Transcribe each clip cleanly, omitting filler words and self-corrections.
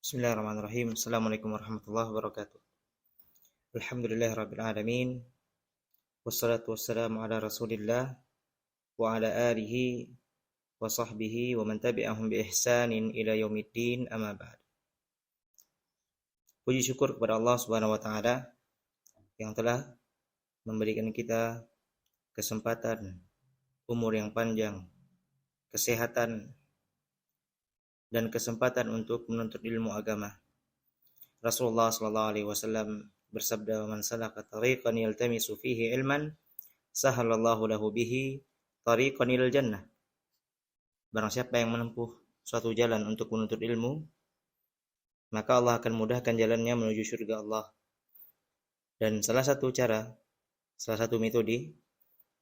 Bismillahirrahmanirrahim. Assalamualaikum warahmatullahi wabarakatuh. Alhamdulillahirabbil alamin. Wassalatu wassalamu ala Rasulillah wa ala alihi wa sahbihi wa man tabi'ahum bi ihsanin ila yaumiddin, amma ba'd. Puji syukur kepada Allah Subhanahu wa taala yang telah memberikan kita kesempatan, umur yang panjang, kesehatan dan kesempatan untuk menuntut ilmu agama. Rasulullah sallallahu alaihi wasallam bersabda, "Man salaka tariqan yaltamisu fihi ilman, sahalallahu lahu bihi tariqan ilal jannah." Barang siapa yang menempuh suatu jalan untuk menuntut ilmu, maka Allah akan mudahkan jalannya menuju surga Allah. Dan salah satu metode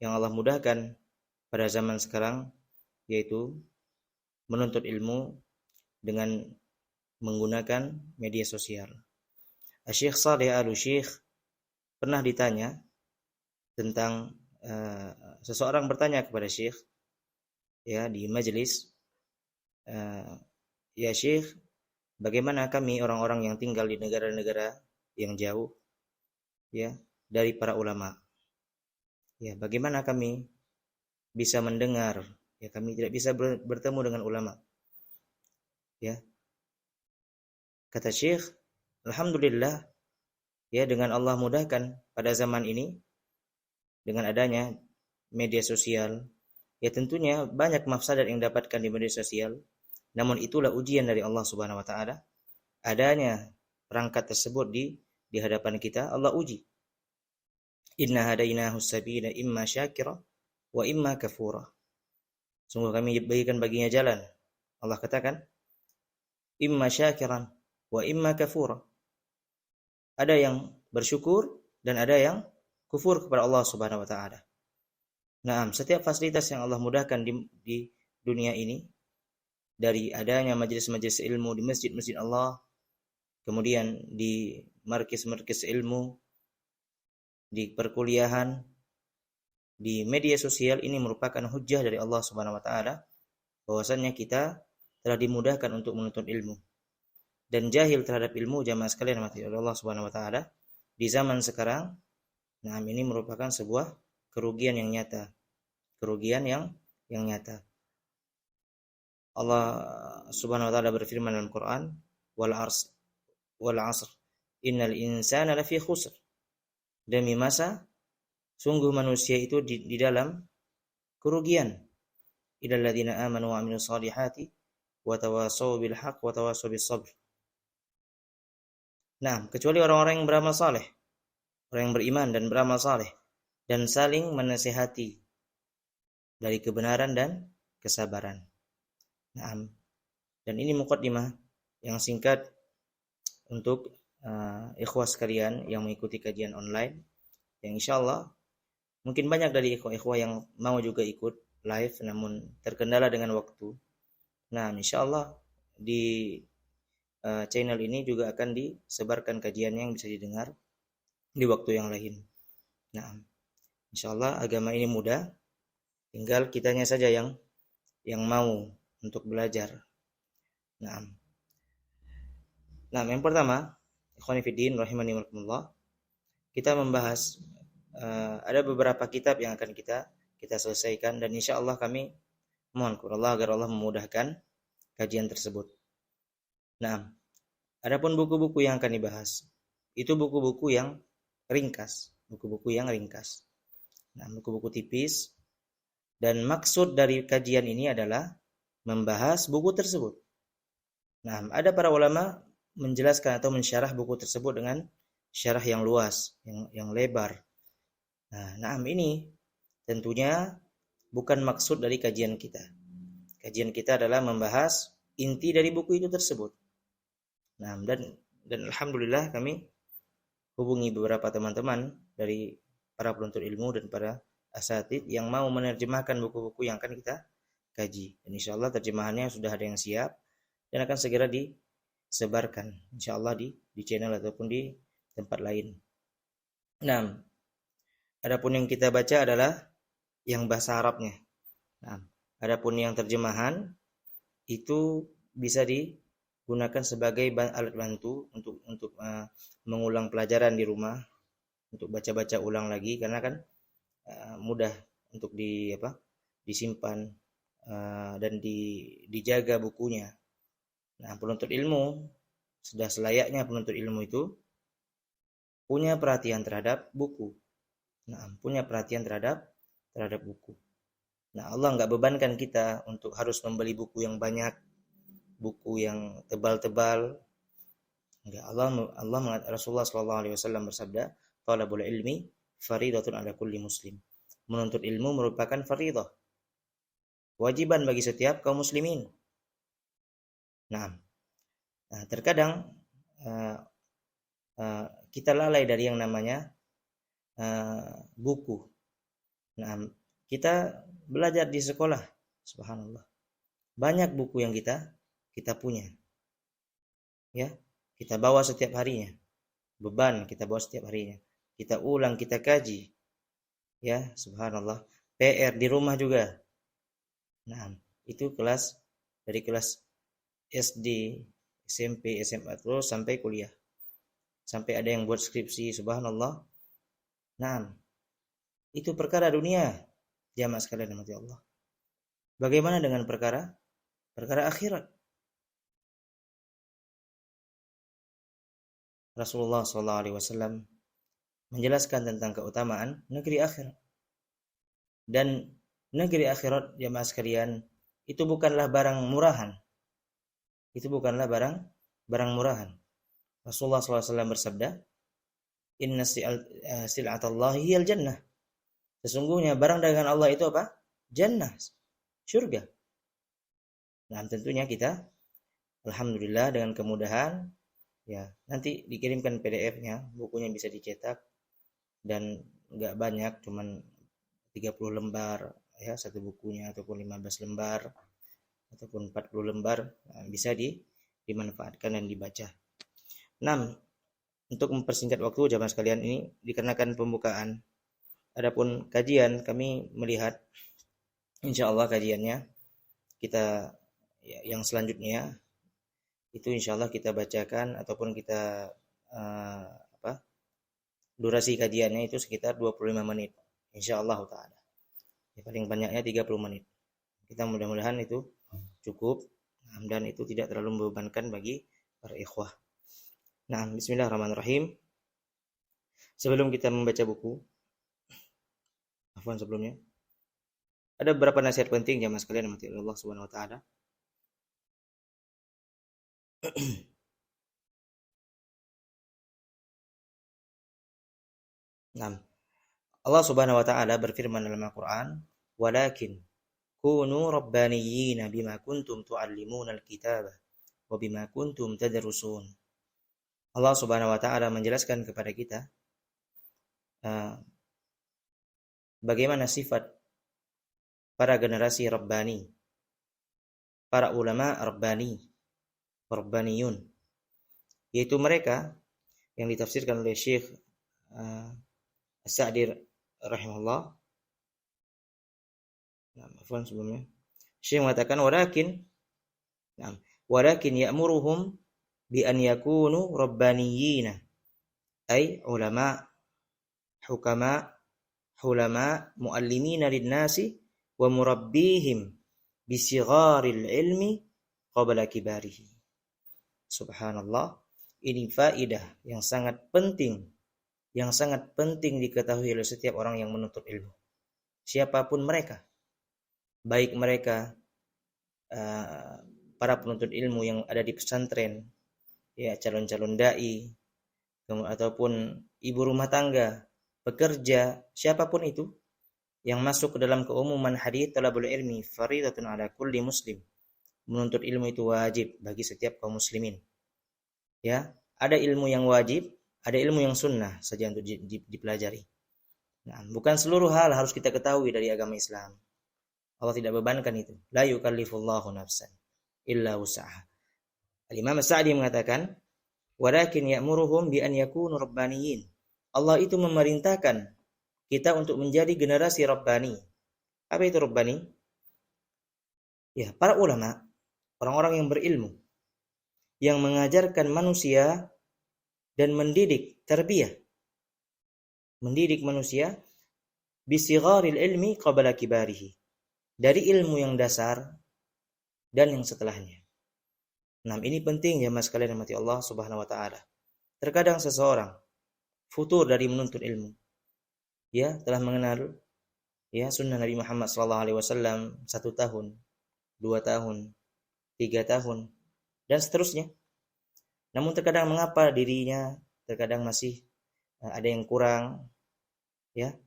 yang Allah mudahkan pada zaman sekarang yaitu menuntut ilmu dengan menggunakan media sosial. Syekh Saleh Al-Syekh pernah ditanya tentang seseorang bertanya kepada Syekh ya di majelis, ya Syekh, bagaimana kami orang-orang yang tinggal di negara-negara yang jauh ya dari para ulama? Ya, bagaimana kami bisa mendengar? Ya, kami tidak bisa bertemu dengan ulama. Ya. Kata Syekh, alhamdulillah ya dengan Allah mudahkan pada zaman ini dengan adanya media sosial. Ya tentunya banyak mafsadat yang didapatkan di media sosial. Namun itulah ujian dari Allah Subhanahu wa taala. Adanya perangkat tersebut di hadapan kita, Allah uji. Inna hadainahu sabila imma syakira wa imma kafura. Sungguh kami berikan baginya jalan. Allah katakan, imma syakiran wa imma kafura. Ada yang bersyukur dan ada yang kufur kepada Allah Subhanahu wa taala. Nah, setiap fasilitas yang Allah mudahkan di dunia ini, dari adanya majelis-majelis ilmu di masjid-masjid Allah, kemudian di markis-markis ilmu, di perkuliahan, di media sosial, ini merupakan hujjah dari Allah Subhanahu wa taala bahwasanya kita telah dimudahkan untuk menuntut ilmu. Dan jahil terhadap ilmu, jamaah sekalian mati oleh Allah Subhanahu wa taala di zaman sekarang, nah ini merupakan sebuah kerugian yang nyata. Kerugian yang nyata. Allah Subhanahu wa taala berfirman dalam Quran, wal 'asr innal insana lafi khusr. Demi masa, sungguh manusia itu di dalam kerugian. Illal ladzina amanu wa 'amilus shalihati wa tawassaw bil haqq wa tawassaw bis sabr. Nah, kecuali orang-orang yang beramal saleh, orang yang beriman dan beramal saleh dan saling menasihati dari kebenaran dan kesabaran. Nah, dan ini muqaddimah yang singkat untuk ikhwah sekalian yang mengikuti kajian online, yang insyaallah mungkin banyak dari ikhwah-ikhwah yang mau juga ikut live namun terkendala dengan waktu. Nah, insyaallah di channel ini juga akan disebarkan kajian yang bisa didengar di waktu yang lain. Nah, insyaallah agama ini mudah, tinggal kitanya saja yang mau untuk belajar. Nah, yang pertama, ikhwani fiddin rahimani wa kita membahas ada beberapa kitab yang akan kita selesaikan, dan insyaallah kami mohon kepada Allah agar Allah memudahkan kajian tersebut. Nah, adapun buku-buku yang akan dibahas, itu buku-buku yang ringkas, Nah, buku-buku tipis, dan maksud dari kajian ini adalah membahas buku tersebut. Nah, ada para ulama menjelaskan atau mensyarah buku tersebut dengan syarah yang luas, yang lebar. Nah, ini tentunya bukan maksud dari kajian kita. Kajian kita adalah membahas inti dari buku itu tersebut. Nah, dan alhamdulillah kami hubungi beberapa teman-teman dari para penuntut ilmu dan para asatidz yang mau menerjemahkan buku-buku yang akan kita kaji. Dan insyaallah terjemahannya sudah ada yang siap dan akan segera disebarkan insyaallah di channel ataupun di tempat lain. Nah, adapun yang kita baca adalah yang bahasa Arabnya. Nah, adapun yang terjemahan itu bisa gunakan sebagai alat bantu untuk mengulang pelajaran di rumah, untuk baca-baca ulang lagi, karena kan mudah untuk disimpan dan dijaga bukunya. Nah, penuntut ilmu sudah selayaknya penuntut ilmu itu punya perhatian terhadap buku. Nah, punya perhatian terhadap buku. Nah, Allah nggak bebankan kita untuk harus membeli buku yang banyak, buku yang tebal-tebal. Enggak, Rasulullah SAW bersabda, "Talabul ilmi faridatun ala kulli muslim." Menuntut ilmu merupakan faridah, kewajiban bagi setiap kaum muslimin. Nah, terkadang kita lalai dari yang namanya buku. Nah, kita belajar di sekolah, subhanallah. Banyak buku yang kita punya. Ya, kita bawa setiap harinya. Beban kita bawa setiap harinya. Kita ulang, kita kaji. Ya, subhanallah. PR di rumah juga. Nah, itu dari kelas SD, SMP, SMA terus sampai kuliah. Sampai ada yang buat skripsi, subhanallah. Nah, itu perkara dunia, jamaah sekalian rahmati Allah. Bagaimana dengan perkara akhirat? Rasulullah SAW menjelaskan tentang keutamaan negeri akhirat. Dan negeri akhirat, jamaah sekalian, itu bukanlah barang murahan. Itu bukanlah barang murahan. Rasulullah SAW bersabda, "Inna sil'atallahi hiyal jannah." Sesungguhnya barang dagangan Allah itu apa? Jannah, surga. Nah, tentunya kita alhamdulillah dengan kemudahan, ya, nanti dikirimkan PDF-nya, bukunya bisa dicetak dan enggak banyak, cuman 30 lembar ya satu bukunya, ataupun 15 lembar ataupun 40 lembar, bisa dimanfaatkan dan dibaca. 6. Untuk mempersingkat waktu jamaah sekalian, ini dikarenakan pembukaan. Adapun kajian, kami melihat insyaallah kajiannya kita yang selanjutnya itu insyaallah kita bacakan ataupun kita durasi kajiannya itu sekitar 25 menit insyaallah taala. Ya, paling banyaknya 30 menit. Kita mudah-mudahan itu cukup dan itu tidak terlalu membebankan bagi para ikhwah. Nah, bismillahirrahmanirrahim. Sebelum kita membaca buku, sebelumnya ada beberapa nasihat penting jamaah sekalian rahmati Allah Subhanahu wa taala. Nah, Allah Subhanahu wa taala berfirman dalam Al-Qur'an, "Walakin kunu rabbaniyina bima kuntum tu'allimunal kitaba wa bima kuntum tadrusun." Allah Subhanahu wa taala menjelaskan kepada kita bagaimana sifat para generasi rabbani, para ulama rabbaniyun, yaitu mereka yang ditafsirkan oleh Syekh As-Sa'di rahimahullah. Sebelumnya Syekh mengatakan walakin ya'muruhum bi an yakunu rabbaniyina, ay ulama, hukama, hulama, muallimina lin-nasi wa murabbihim bi sigharil ilmi qabla kibarihi. Subhanallah, ini faedah yang sangat penting diketahui oleh setiap orang yang menuntut ilmu. Siapapun mereka, baik mereka para penuntut ilmu yang ada di pesantren, ya, calon-calon dai, ataupun ibu rumah tangga, pekerja, siapapun itu yang masuk ke dalam keumuman hadis talabul ilmi faridatun ala kulli muslim. Menuntut ilmu itu wajib bagi setiap kaum muslimin. Ya, ada ilmu yang wajib, ada ilmu yang sunnah saja untuk dipelajari. Nah, bukan seluruh hal harus kita ketahui dari agama Islam. Allah tidak bebankan itu. La yukallifullahu nafsan illa wus'aha. Al-Imam As-Sa'di mengatakan, "Walakin ya'muruhum bi an yakunu rabbaniyin." Allah itu memerintahkan kita untuk menjadi generasi rabbani. Apa itu rabbani? Ya, para ulama, orang-orang yang berilmu, yang mengajarkan manusia dan mendidik tarbiyah, mendidik manusia bisigharil ilmi qabla kibarihi, dari ilmu yang dasar dan yang setelahnya. Nah, ini penting ya mas kalian mati Allah Subhanahu wa taala. Terkadang seseorang futur dari menuntut ilmu, ya, telah mengenal ya sunnah Nabi Muhammad SAW 1 tahun, 2 tahun, 3 tahun, dan seterusnya. Namun terkadang mengapa dirinya terkadang masih ada yang kurang, ya.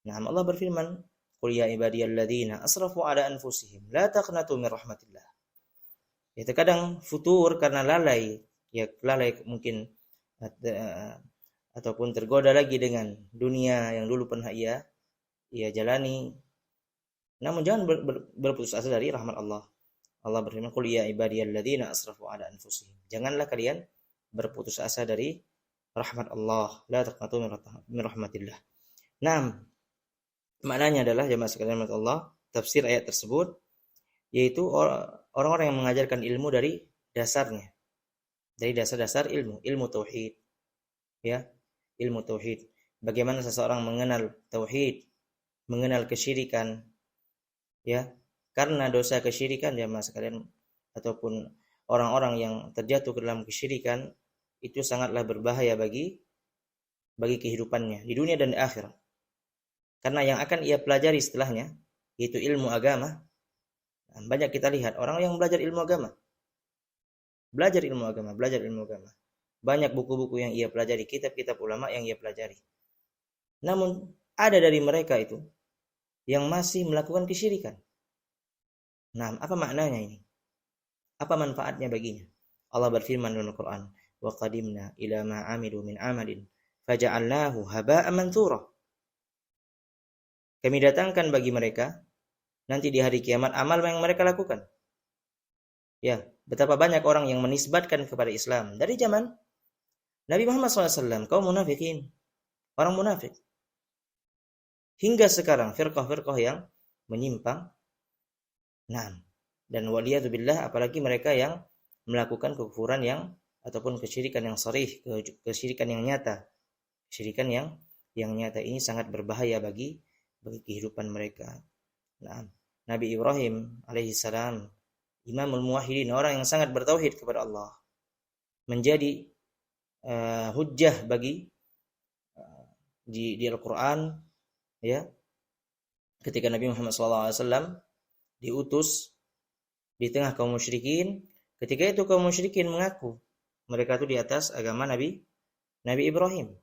Nah, Allah berfirman, "Qul ya ibadiyalladzina asrafu ala anfusihim la taqnatu min rahmatillah." Ya, terkadang futur karena lalai, ya lalai mungkin ataupun tergoda lagi dengan dunia yang dulu pernah ia jalani. Namun jangan berputus asa dari rahmat Allah. Allah berfirman, "Qul ya ibadiyalladzina asrafu ala anfusihim." Janganlah kalian berputus asa dari rahmat Allah. La taqnatu min rahmatillah. Nah, maknanya adalah jemaah sekalian rahmat Allah, tafsir ayat tersebut yaitu orang-orang yang mengajarkan ilmu dari dasarnya. Dari dasar-dasar ilmu tauhid. Ya, ilmu tauhid. Bagaimana seseorang mengenal tauhid, mengenal kesyirikan, ya. Karena dosa kesyirikan ya mas sekalian, ataupun orang-orang yang terjatuh ke dalam kesyirikan itu sangatlah berbahaya bagi kehidupannya di dunia dan di akhirat. Karena yang akan ia pelajari setelahnya yaitu ilmu agama. Banyak kita lihat orang yang belajar ilmu agama. Belajar ilmu agama. Banyak buku-buku yang ia pelajari, kitab-kitab ulama yang ia pelajari. Namun ada dari mereka itu yang masih melakukan kesyirikan. Nah, apa maknanya ini? Apa manfaatnya baginya? Allah berfirman dalam Al-Quran, "Wa qadimna ila ma 'amilu min 'amalin faja'alnahu haba'an manthura." Kami datangkan bagi mereka nanti di hari kiamat amal yang mereka lakukan. Ya, betapa banyak orang yang menisbatkan kepada Islam dari zaman Nabi Muhammad SAW, kaum munafikin, orang munafik. Hingga sekarang firqah-firqah yang menyimpang. Nah, dan waliyadzubillah, apalagi mereka yang melakukan kekufuran yang ataupun kesyirikan yang sharih, kesyirikan yang nyata. Kesyirikan yang nyata ini sangat berbahaya bagi kehidupan mereka. Nah, Nabi Ibrahim alaihissalam, Imamul Muwahhidin, orang yang sangat bertauhid kepada Allah, menjadi hujjah bagi di Al-Quran, ya. Ketika Nabi Muhammad SAW diutus di tengah kaum musyrikin, ketika itu kaum musyrikin mengaku mereka itu di atas agama Nabi Ibrahim.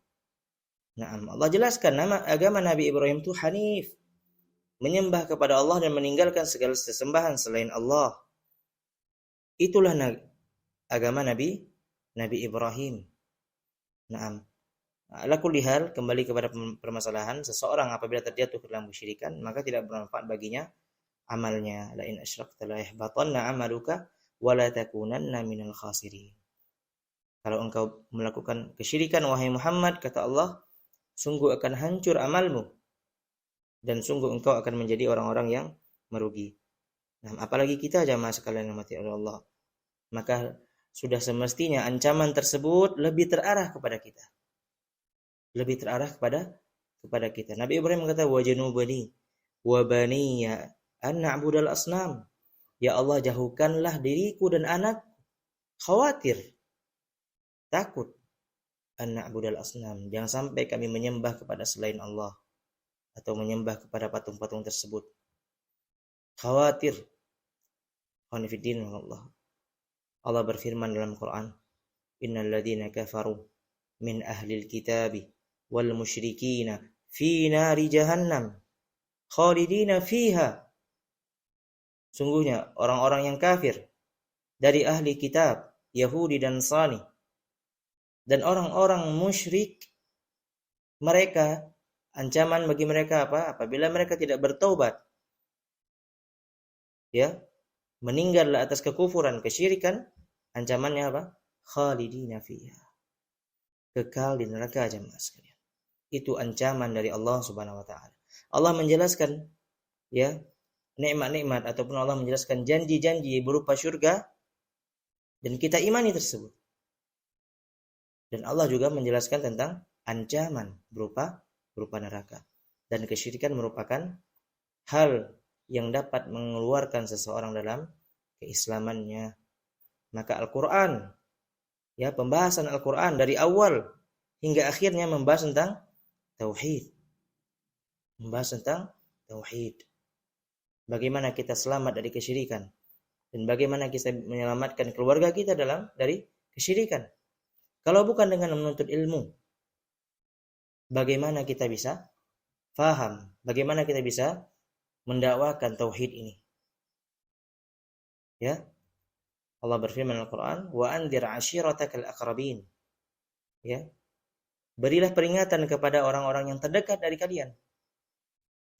Nah, Allah jelaskan nama agama Nabi Ibrahim itu Hanif, menyembah kepada Allah dan meninggalkan segala sesembahan selain Allah. Itulah agama Nabi Ibrahim. Naam. Ala kulli hal, kembali kepada permasalahan, seseorang apabila terjatuh ke dalam kesyirikan, maka tidak bermanfaat baginya amalnya. La in asyrakta la yahbatanna 'amaluka wa la takunanna minal khasirin. Kalau engkau melakukan kesyirikan wahai Muhammad, kata Allah, sungguh akan hancur amalmu dan sungguh engkau akan menjadi orang-orang yang merugi. Nah, apalagi kita jamaah sekalian yang mati oleh Allah. Maka sudah semestinya ancaman tersebut lebih terarah kepada kita. Lebih terarah kepada kita. Nabi Ibrahim berkata, "Wajnubani wa baniya an na'budal asnam." Ya Allah, jauhkanlah diriku dan anak khawatir, takut an na'budal asnam. Jangan sampai kami menyembah kepada selain Allah atau menyembah kepada patung-patung tersebut. Khawatir. Qanifiddin Allah. Allah berfirman dalam Quran, "Innal ladzina kafaru min ahlil kitabi wal musyrikina fi nari jahannam khalidina fiha." Sungguhnya orang-orang yang kafir dari ahli kitab, Yahudi dan Nasrani, dan orang-orang musyrik, mereka ancaman bagi mereka apa? Apabila mereka tidak bertaubat, ya, meninggal atas kekufuran, kesyirikan, ancamannya apa? Khalidina fiha. Kekal di neraka jemaah sekalian. Itu ancaman dari Allah Subhanahu wa taala. Allah menjelaskan ya nikmat-nikmat ataupun Allah menjelaskan janji-janji berupa surga dan kita imani tersebut. Dan Allah juga menjelaskan tentang ancaman berupa neraka. Dan kesyirikan merupakan hal yang dapat mengeluarkan seseorang dalam keislamannya. Maka Al-Quran, ya, pembahasan Al-Quran dari awal hingga akhirnya membahas tentang tauhid. Membahas tentang tauhid. Bagaimana kita selamat dari kesyirikan dan bagaimana kita menyelamatkan keluarga kita dari kesyirikan. Kalau bukan dengan menuntut ilmu, bagaimana kita bisa faham, bagaimana kita bisa mendakwakan tauhid ini? Ya. Allah berfirman Al-Qur'an, "Wa anzir 'ashiratakal aqrabin." Ya. Berilah peringatan kepada orang-orang yang terdekat dari kalian.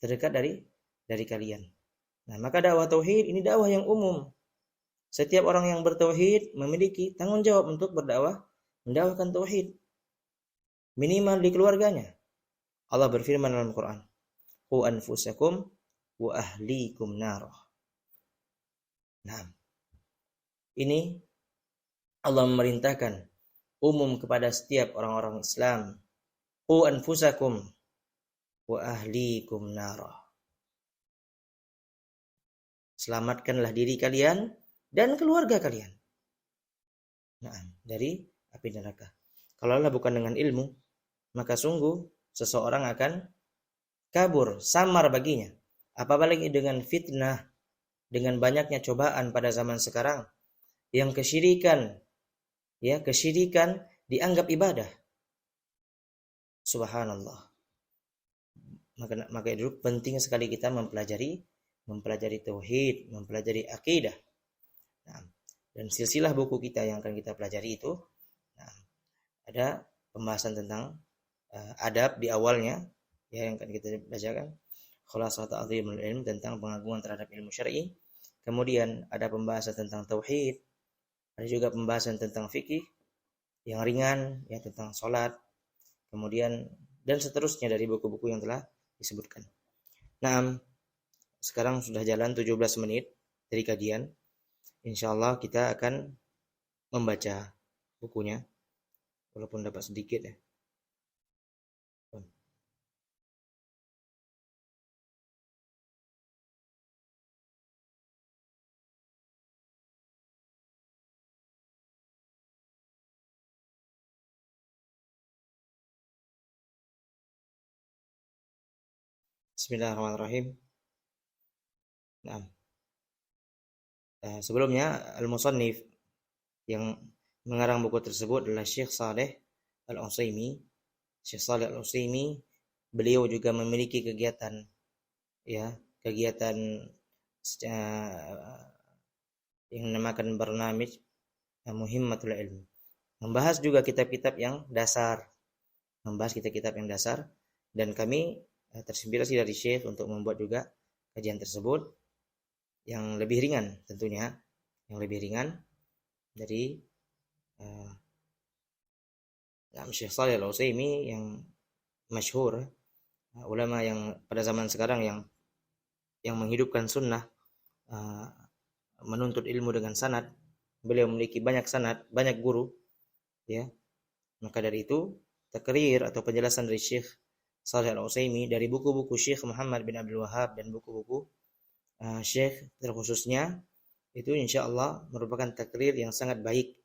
Terdekat dari kalian. Nah, maka dakwah tauhid ini dakwah yang umum. Setiap orang yang bertauhid memiliki tanggung jawab untuk mendakwahkan tauhid. Minimal di keluarganya. Allah berfirman dalam Al-Qur'an, "Qu anfusakum wa ahlikum narah." Nah, ini Allah memerintahkan umum kepada setiap orang-orang Islam. Qu anfusakum wa ahlikum narah. Selamatkanlah diri kalian dan keluarga kalian. Nah, dari api neraka. Kalaulah bukan dengan ilmu, maka sungguh seseorang akan kabur, samar baginya. Apalagi dengan fitnah, dengan banyaknya cobaan pada zaman sekarang, yang kesyirikan, ya, kesyirikan dianggap ibadah. Subhanallah. Maka itu penting sekali kita mempelajari tauhid, mempelajari akidah. Nah, dan silsilah buku kita yang akan kita pelajari itu, nah, ada pembahasan tentang adab di awalnya, ya, yang akan kita belajarkan. Khulasat ta'zimul ilm, tentang pengagungan terhadap ilmu syar'i. Kemudian ada pembahasan tentang tauhid, ada juga pembahasan tentang fikih yang ringan, ya, tentang salat. Kemudian dan seterusnya dari buku-buku yang telah disebutkan. Nah, sekarang sudah jalan 17 menit dari kajian. Insyaallah kita akan membaca bukunya, walaupun dapat sedikit, ya. Bismillahirrahmanirrahim. Nah, sebelumnya al-musannif yang mengarang buku tersebut adalah Syekh Saleh Al-Utsaimin. Syekh Saleh Al-Utsaimin, beliau juga memiliki kegiatan, ya, kegiatan yang dinamakan Barnamij Muhimmatul Ilm. Membahas juga kitab-kitab yang dasar. Dan kami terinspirasi dari Syekh untuk membuat juga kajian tersebut yang lebih ringan tentunya, dari Syekh Shalih Al-Utsaimin yang masyhur, ulama yang pada zaman sekarang yang menghidupkan sunnah, menuntut ilmu dengan sanad. Beliau memiliki banyak sanad, banyak guru, ya. Maka dari itu takrir atau penjelasan dari Syekh Shalih Al-Utsaimin dari buku-buku Syekh Muhammad bin Abdul Wahhab dan buku-buku Syekh terkhususnya itu insyaallah merupakan takrir yang sangat baik,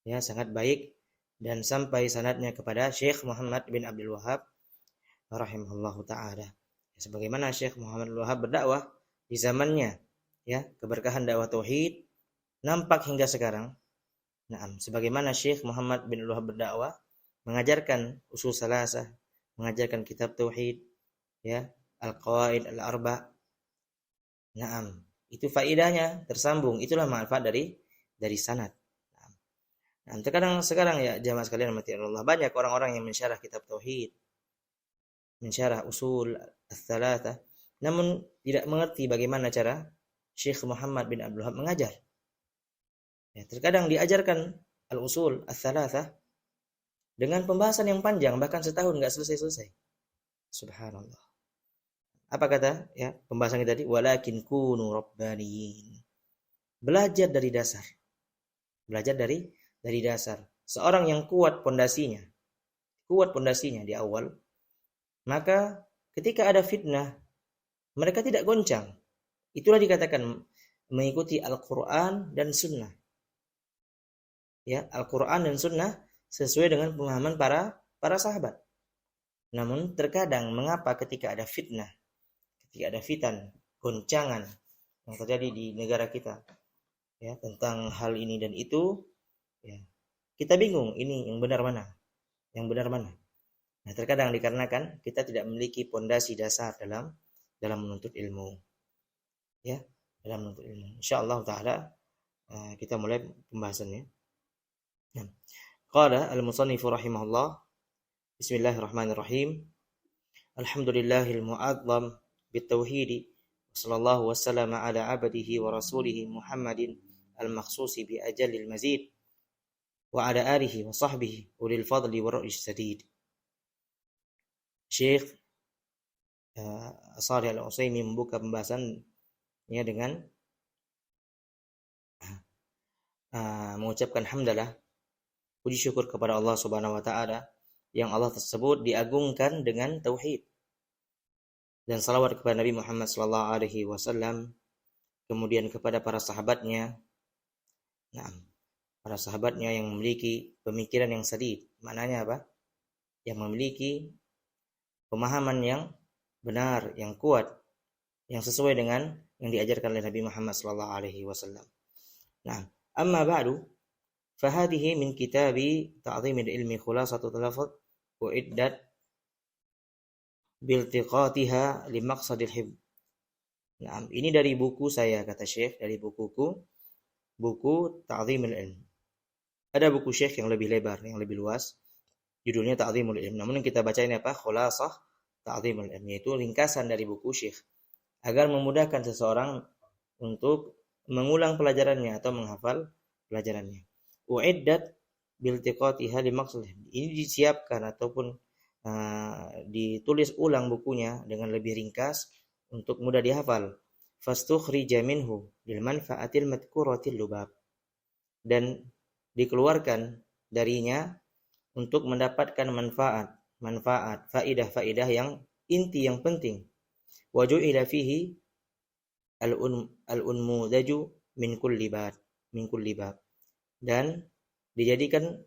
ya, sangat baik, dan sampai sanadnya kepada Syekh Muhammad bin Abdul Wahhab rahimahullahu taala. Sebagaimana Syekh Muhammad bin Wahhab berdakwah di zamannya, ya, keberkahan dakwah tauhid nampak hingga sekarang. Nah, sebagaimana Syekh Muhammad bin Wahhab berdakwah, mengajarkan usul salasah, mengajarkan kitab tauhid, ya, al-qawaid al-arba'. Naam, itu faedahnya tersambung, itulah manfaat dari sanad. Nah, sekarang ya jamaah sekalian rahmati Allah, banyak orang-orang yang mensyarah kitab tauhid, mensyarah usul ats-tsalatsah, namun tidak mengerti bagaimana cara Syekh Muhammad bin Abdul Wahhab mengajar. Ya, terkadang diajarkan al-usul ats-tsalatsah dengan pembahasan yang panjang, bahkan setahun enggak selesai-selesai. Subhanallah. Apa kata, ya, pembahasan kita tadi? Walakin kunu rabbaniyin. Belajar dari dasar. Belajar dari dasar. Seorang yang kuat pondasinya di awal, maka ketika ada fitnah, mereka tidak goncang. Itulah dikatakan mengikuti Al-Quran dan Sunnah. Ya, Al-Quran dan Sunnah sesuai dengan pemahaman para sahabat. Namun terkadang mengapa ketika ada fitnah, ketika ada fitan, goncangan yang terjadi di negara kita, ya, tentang hal ini dan itu, ya, kita bingung ini yang benar mana, yang benar mana. Nah, terkadang dikarenakan kita tidak memiliki pondasi dasar dalam menuntut ilmu, ya, dalam menuntut ilmu. Insyaallah taala kita mulai pembahasannya. Nah, qala al-musannif rahimahullah, bismillahirrahmanirrahim. Alhamdulillahil mu'azzam bitauhid, sallallahu wasallam ala abdihi wa rasulihi Muhammadin al-makhsusi bi ajalil mazid wa ala alihi wa sahbihi ulil fadli wa ra'is sadid. Syekh Shalih Al-Utsaimin membuka pembahasannya dengan mengucapkan hamdalah, puji syukur kepada Allah Subhanahu wa taala yang Allah tersebut diagungkan dengan tauhid, dan salawat kepada Nabi Muhammad sallallahu alaihi wasallam, kemudian kepada para sahabatnya. Nah, para sahabatnya yang memiliki pemikiran yang sadid. Maknanya apa? Yang memiliki pemahaman yang benar, yang kuat, yang sesuai dengan yang diajarkan oleh Nabi Muhammad sallallahu alaihi wasallam. Nah, amma ba'du, fahadihi min kitabi ta'zimil ilmi khulasatu talafut uiddat biltiqatiha li maqsadil hifz. Nah, ini dari buku saya, kata Syekh, dari bukuku, buku Ta'zimul Ilm. Ada buku Syekh yang lebih lebar, yang lebih luas, judulnya Ta'zimul Ilm. Namun yang kita baca ini apa? Khulasah Ta'zimul Ilm, yaitu ringkasan dari buku Syekh, agar memudahkan seseorang untuk mengulang pelajarannya atau menghafal pelajarannya. Uiddat biltiqatiha li maqsadil hifz. Ini disiapkan ataupun ditulis ulang bukunya dengan lebih ringkas untuk mudah dihafal. Fastukhrija minhu lil manfaatil madhkuratil lubab. Dan dikeluarkan darinya untuk mendapatkan manfaat, faidah yang inti, yang penting. Wa ju'ila fihi al-unmudaju min kulli bab. Dan dijadikan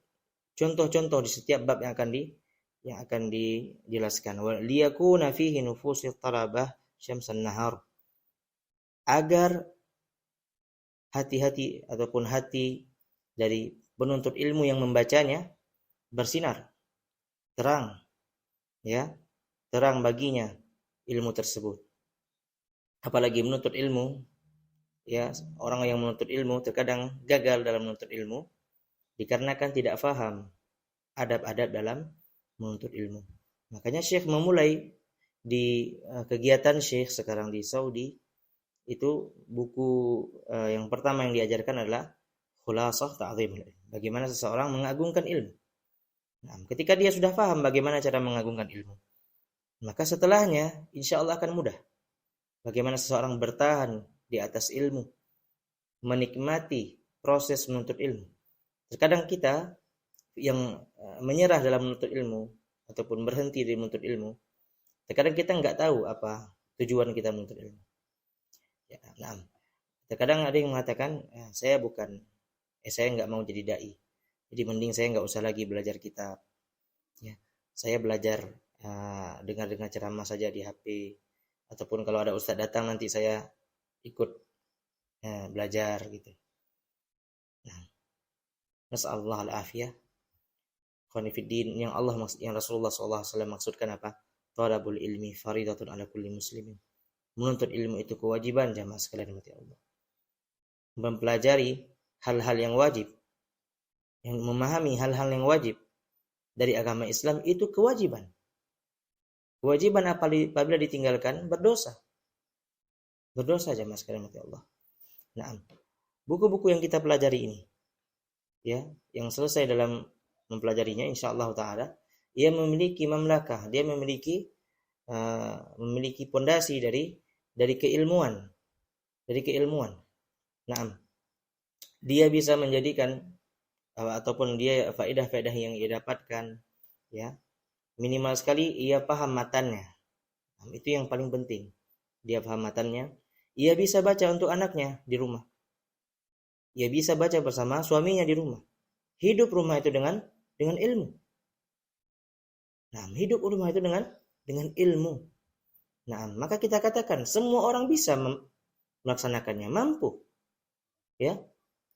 contoh-contoh di setiap bab yang akan dijelaskan. Wa liyakuna fihi nufusit talabah syamsan nahar, agar hati-hati ataupun hati dari penuntut ilmu yang membacanya bersinar, terang, ya, terang baginya ilmu tersebut. Apalagi menuntut ilmu, ya, orang yang menuntut ilmu terkadang gagal dalam menuntut ilmu dikarenakan tidak faham adab-adab dalam menuntut ilmu. Makanya Syekh memulai di kegiatan Syekh sekarang di Saudi, itu buku yang pertama yang diajarkan adalah Khulasah Ta'zimul Ilm. Bagaimana seseorang mengagungkan ilmu. Nah, ketika dia sudah paham bagaimana cara mengagungkan ilmu, maka setelahnya insya Allah akan mudah. Bagaimana seseorang bertahan di atas ilmu, menikmati proses menuntut ilmu. Terkadang kita yang menyerah dalam menuntut ilmu ataupun berhenti di menuntut ilmu, terkadang kita nggak tahu apa tujuan kita menuntut ilmu. Ya, nah, terkadang ada yang mengatakan, saya nggak mau jadi dai, jadi mending saya nggak usah lagi belajar kitab. Ya, saya belajar dengar ceramah saja di HP, ataupun kalau ada ustadz datang nanti saya ikut belajar gitu. Nah, nasallahu al-afiyah. Khonifiddin, yang Rasulullah SAW maksudkan apa? Talabul ilmi faridatun ala kulli muslimin. Menuntut ilmu itu kewajiban, jamaah sekalian mati Allah. Mempelajari hal-hal yang wajib, yang memahami hal-hal yang wajib dari agama Islam itu kewajiban. Kewajiban apabila ditinggalkan berdosa. Berdosa, jamaah sekalian mati Allah. Nah, buku-buku yang kita pelajari ini, ya, yang selesai dalam mempelajarinya, insyaallah taala, ia memiliki mamlakah, dia memiliki pondasi dari keilmuan, Nah, dia bisa menjadikan ataupun dia faedah-faedah yang ia dapatkan, ya, minimal sekali ia paham matannya. Itu yang paling penting. Dia paham matannya. Ia bisa baca untuk anaknya di rumah. Ia bisa baca bersama suaminya di rumah. Hidup rumah itu dengan ilmu. Nah, hidup rumah itu dengan ilmu. Nah, maka kita katakan semua orang bisa melaksanakannya, mampu. Ya.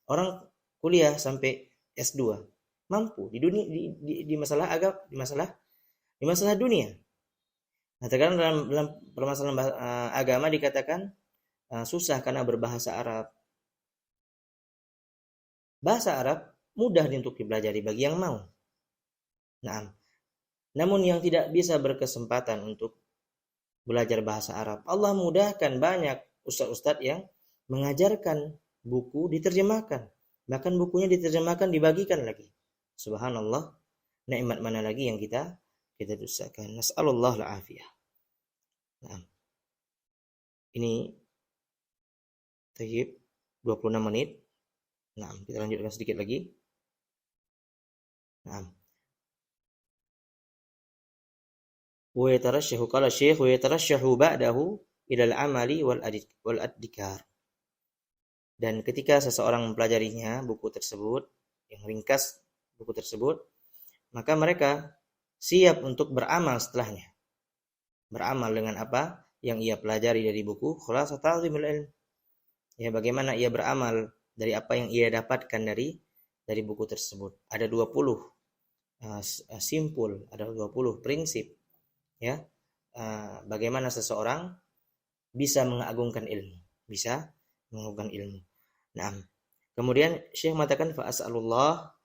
Orang kuliah sampai S2 mampu di dunia di masalah agama, di masalah dunia. Nah, terkadang dalam permasalahan agama dikatakan susah karena berbahasa Arab. Bahasa Arab mudah untuk dipelajari bagi yang mau. Nah, namun yang tidak bisa berkesempatan untuk belajar bahasa Arab, Allah mudahkan banyak ustadz-ustadz yang mengajarkan buku diterjemahkan. Bahkan bukunya diterjemahkan dibagikan lagi. Subhanallah, nikmat mana lagi yang kita dustakan. Nas'alullah al-afiyah. Nah, ini tayyib 26 menit. Nah, kita lanjutkan sedikit lagi. Nah. Wa yatarashahu qala Syekh wa yatarashahu ba'dahu ila al-amali wal adhikar. Dan ketika seseorang mempelajarinya buku tersebut, yang ringkas buku tersebut, maka mereka siap untuk beramal setelahnya. Beramal dengan apa yang ia pelajari dari buku Khulasatul Ilm. Ya, bagaimana ia beramal dari apa yang ia dapatkan dari buku tersebut. Ada 20 simpul, ada 20 prinsip, ya. Bagaimana seseorang bisa mengagungkan ilmu, Nah, kemudian Syekh mengatakan fa'as'alullah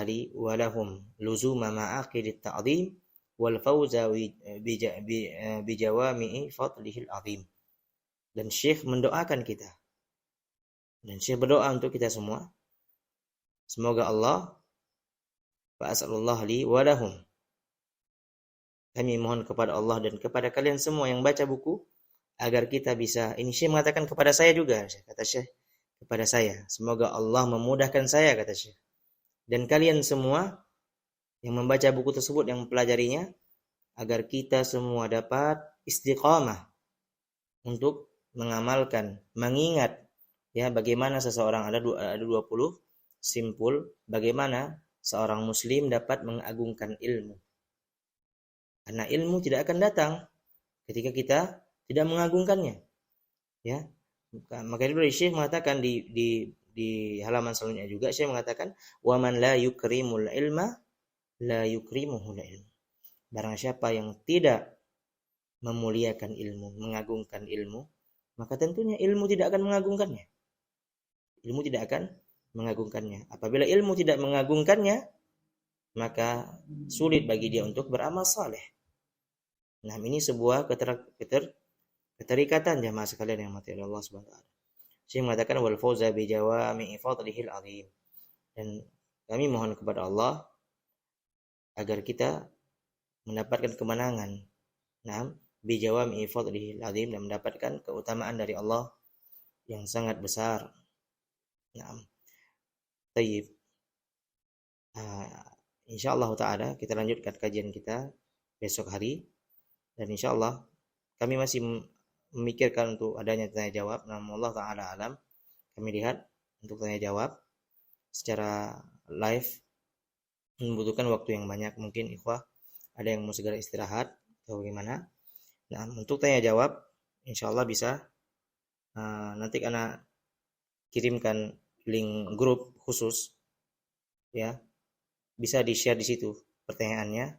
li wa lahum luzuma ma'aqidit ta'zim wal fawza bi jawami'i fadlihil azim. Dan Syekh mendoakan kita. Dan Syekh berdoa untuk kita semua. Semoga Allah fa'as'alullah li wa lahum. Kami mohon kepada Allah dan kepada kalian semua yang baca buku agar kita bisa, ini Syekh mengatakan kepada saya juga, kata Syekh, kepada saya. Semoga Allah memudahkan saya, kata Syekh. Dan kalian semua yang membaca buku tersebut, yang mempelajarinya, agar kita semua dapat istiqamah untuk mengamalkan, mengingat, ya, bagaimana seseorang, ada 20 simpul, bagaimana seorang muslim dapat mengagungkan ilmu. Karena ilmu tidak akan datang ketika kita tidak mengagungkannya, ya. Maka itu Syekh mengatakan di halaman selanjutnya juga, Syekh mengatakan wa man la yukrimul ilma la yukrimuhul ilm. Barang siapa yang tidak memuliakan ilmu, mengagungkan ilmu, maka tentunya ilmu tidak akan mengagungkannya. Ilmu tidak akan mengagungkannya. Apabila ilmu tidak mengagungkannya, maka sulit bagi dia untuk beramal saleh. Nah, ini sebuah keterikatan jamaah sekalian yang mati oleh Allah Subhanahu wa taala. Syekh mengatakan wal fauza bi jawami'i fadlihil azim. Dan kami mohon kepada Allah agar kita mendapatkan kemenangan. Nah, bi jawami'i fadlihil azim, dan mendapatkan keutamaan dari Allah yang sangat besar. Nah, tayyib. Insyaallah taala kita lanjutkan kajian kita besok hari. Dan insyaallah kami masih memikirkan untuk adanya tanya jawab. Namun Allah taala alam, kami lihat untuk tanya jawab secara live membutuhkan waktu yang banyak. Mungkin ikhwah ada yang mau segera istirahat atau bagaimana. Nah, untuk tanya jawab insyaallah bisa nanti karena kirimkan link grup khusus, ya, bisa di-share di situ pertanyaannya.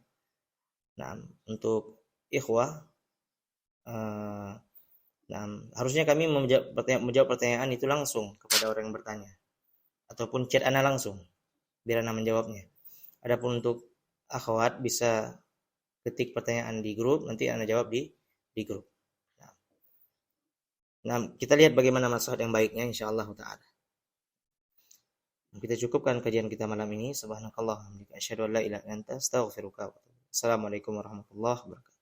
Nah, untuk ikhwah, harusnya kami menjawab pertanyaan itu langsung kepada orang yang bertanya, ataupun chat ana langsung biar ana menjawabnya. Adapun untuk akhwat bisa ketik pertanyaan di grup, nanti ana jawab di grup. Nah, kita lihat bagaimana maslahat yang baiknya insyaallah taala. Kita cukupkan kajian kita malam ini. Subhanakallah wa bihamdika asyhadu an la ilaha illa anta astaghfiruka wa atubu ilaik. Assalamualaikum warahmatullahi wabarakatuh.